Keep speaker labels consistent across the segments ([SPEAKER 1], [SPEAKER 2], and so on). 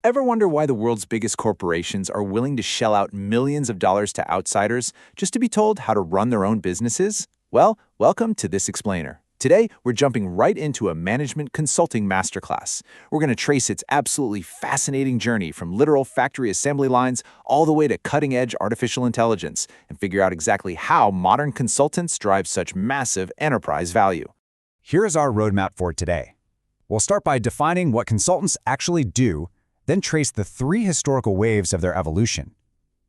[SPEAKER 1] Ever wonder why the world's biggest corporations are willing to shell out millions of dollars to outsiders just to be told how to run their own businesses? Well, welcome to This Explainer. Today, we're jumping right into a management consulting masterclass. We're going to trace its absolutely fascinating journey from literal factory assembly lines all the way to cutting-edge artificial intelligence and figure out exactly how modern consultants drive such massive enterprise value.
[SPEAKER 2] Here is our roadmap for today. We'll start by defining what consultants actually do, then trace the 3 historical waves of their evolution.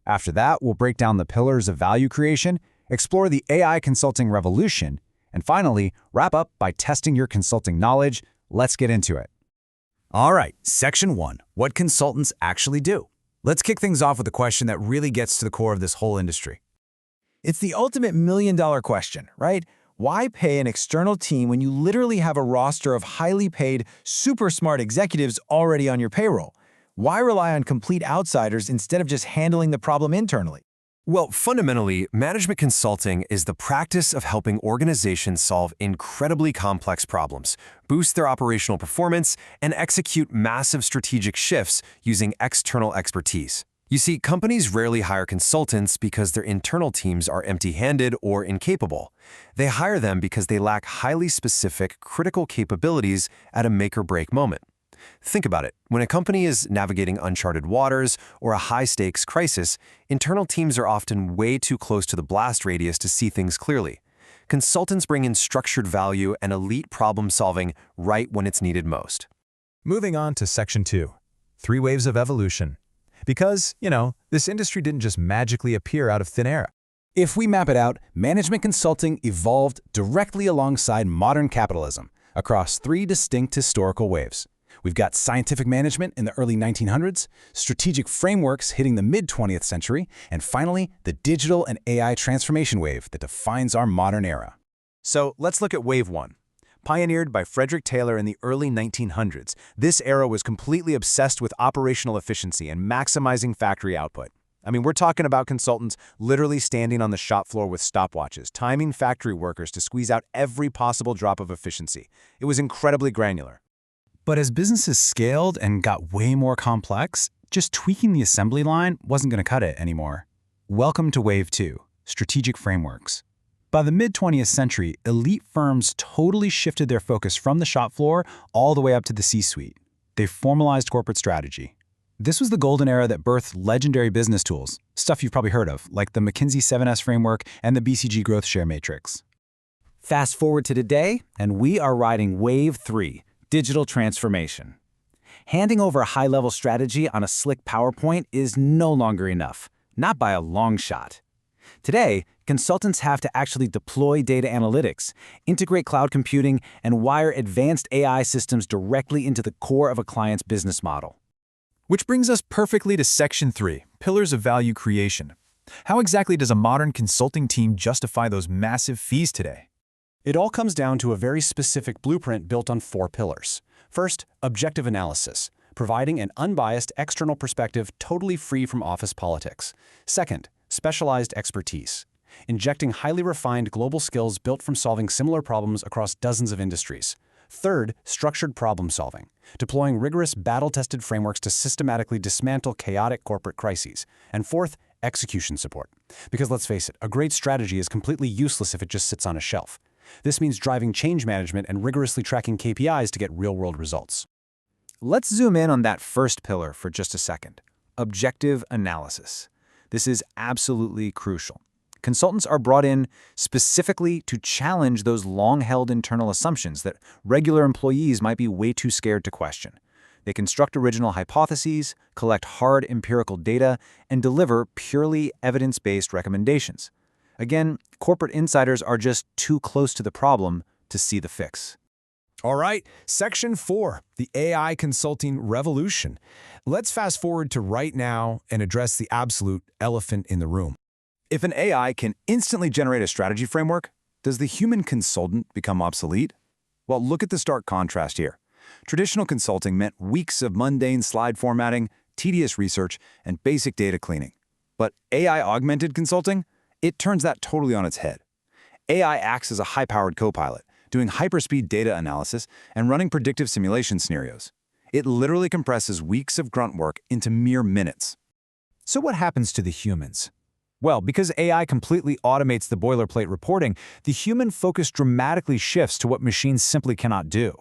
[SPEAKER 2] After that, we'll break down the pillars of value creation, explore the AI consulting revolution, and finally, wrap up by testing your consulting knowledge. Let's get into it. All right, Section 1, what consultants actually do. Let's kick things off with a question that really gets to the core of this whole industry.
[SPEAKER 3] It's the ultimate million-dollar question, right? Why pay an external team when you literally have a roster of highly paid, super smart executives already on your payroll? Why rely on complete outsiders instead of just handling the problem internally?
[SPEAKER 4] Well, fundamentally, management consulting is the practice of helping organizations solve incredibly complex problems, boost their operational performance, and execute massive strategic shifts using external expertise. You see, companies rarely hire consultants because their internal teams are empty-handed or incapable. They hire them because they lack highly specific, critical capabilities at a make-or-break moment. Think about it. When a company is navigating uncharted waters or a high-stakes crisis, internal teams are often way too close to the blast radius to see things clearly. Consultants bring in structured value and elite problem-solving right when it's needed most.
[SPEAKER 5] Moving on to Section 2, 3 waves of evolution. Because, this industry didn't just magically appear out of thin air.
[SPEAKER 2] If we map it out, management consulting evolved directly alongside modern capitalism across 3 distinct historical waves. We've got scientific management in the early 1900s, strategic frameworks hitting the mid-20th century, and finally, the digital and AI transformation wave that defines our modern era.
[SPEAKER 1] So let's look at Wave 1. Pioneered by Frederick Taylor in the early 1900s, this era was completely obsessed with operational efficiency and maximizing factory output. We're talking about consultants literally standing on the shop floor with stopwatches, timing factory workers to squeeze out every possible drop of efficiency. It was incredibly granular.
[SPEAKER 2] But as businesses scaled and got way more complex, just tweaking the assembly line wasn't going to cut it anymore. Welcome to Wave 2, strategic frameworks. By the mid-20th century, elite firms totally shifted their focus from the shop floor all the way up to the C-suite. They formalized corporate strategy. This was the golden era that birthed legendary business tools, stuff you've probably heard of, like the McKinsey 7S framework and the BCG Growth Share Matrix.
[SPEAKER 3] Fast forward to today, and we are riding Wave 3, digital transformation. Handing over a high-level strategy on a slick PowerPoint is no longer enough, not by a long shot. Today, consultants have to actually deploy data analytics, integrate cloud computing, and wire advanced AI systems directly into the core of a client's business model.
[SPEAKER 5] Which brings us perfectly to Section 3, pillars of value creation. How exactly does a modern consulting team justify those massive fees today?
[SPEAKER 6] It all comes down to a very specific blueprint built on 4 pillars. First, objective analysis, providing an unbiased external perspective totally free from office politics. Second, specialized expertise, injecting highly refined global skills built from solving similar problems across dozens of industries. Third, structured problem solving, deploying rigorous battle-tested frameworks to systematically dismantle chaotic corporate crises. And fourth, execution support. Because let's face it, a great strategy is completely useless if it just sits on a shelf. This means driving change management and rigorously tracking KPIs to get real-world results.
[SPEAKER 1] Let's zoom in on that first pillar for just a second. Objective analysis. This is absolutely crucial. Consultants are brought in specifically to challenge those long-held internal assumptions that regular employees might be way too scared to question. They construct original hypotheses, collect hard empirical data, and deliver purely evidence-based recommendations. Again, corporate insiders are just too close to the problem to see the fix.
[SPEAKER 5] All right, Section 4, the AI consulting revolution. Let's fast forward to right now and address the absolute elephant in the room.
[SPEAKER 1] If an AI can instantly generate a strategy framework, does the human consultant become obsolete? Well, look at the stark contrast here. Traditional consulting meant weeks of mundane slide formatting, tedious research, and basic data cleaning. But AI-augmented consulting? It turns that totally on its head. AI acts as a high-powered co-pilot, doing hyperspeed data analysis and running predictive simulation scenarios.
[SPEAKER 2] It literally compresses weeks of grunt work into mere minutes.
[SPEAKER 1] So what happens to the humans? Well, because AI completely automates the boilerplate reporting, the human focus dramatically shifts to what machines simply cannot do.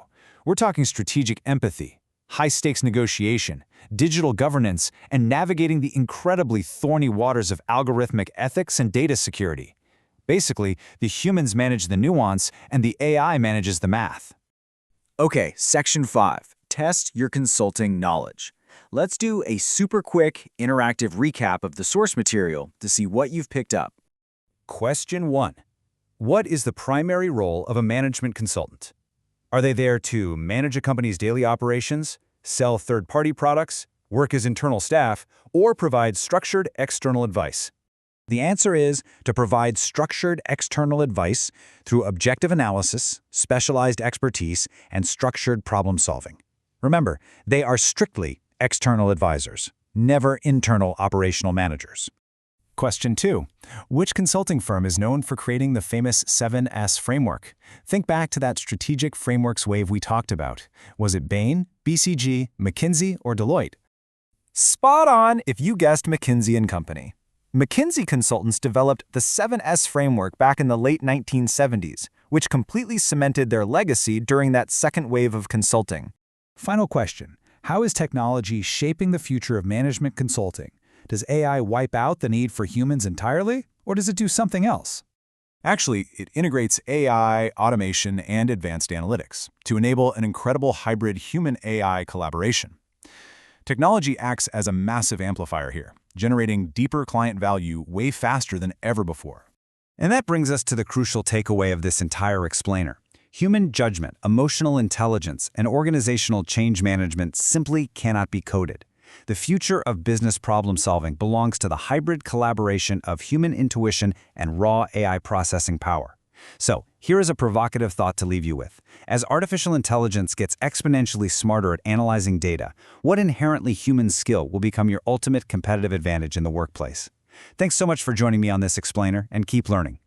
[SPEAKER 1] We're talking strategic empathy, high-stakes negotiation, digital governance, and navigating the incredibly thorny waters of algorithmic ethics and data security. Basically, the humans manage the nuance and the AI manages the math.
[SPEAKER 3] Okay, Section 5. Test your consulting knowledge. Let's do a super quick, interactive recap of the source material to see what you've picked up.
[SPEAKER 1] Question 1. What is the primary role of a management consultant? Are they there to manage a company's daily operations, sell third-party products, work as internal staff, or provide structured external advice? The answer is to provide structured external advice through objective analysis, specialized expertise, and structured problem-solving. Remember, they are strictly external advisors, never internal operational managers.
[SPEAKER 6] Question 2. Which consulting firm is known for creating the famous 7S framework? Think back to that strategic frameworks wave we talked about. Was it Bain, BCG, McKinsey, or Deloitte?
[SPEAKER 4] Spot on if you guessed McKinsey & Company. McKinsey consultants developed the 7S framework back in the late 1970s, which completely cemented their legacy during that second wave of consulting.
[SPEAKER 2] Final question. How is technology shaping the future of management consulting? Does AI wipe out the need for humans entirely, or does it do something else?
[SPEAKER 1] Actually, it integrates AI, automation, and advanced analytics to enable an incredible hybrid human-AI collaboration. Technology acts as a massive amplifier here, generating deeper client value way faster than ever before.
[SPEAKER 2] And that brings us to the crucial takeaway of this entire explainer. Human judgment, emotional intelligence, and organizational change management simply cannot be coded. The future of business problem-solving belongs to the hybrid collaboration of human intuition and raw AI processing power. So, here is a provocative thought to leave you with. As artificial intelligence gets exponentially smarter at analyzing data, what inherently human skill will become your ultimate competitive advantage in the workplace? Thanks so much for joining me on this explainer, and keep learning.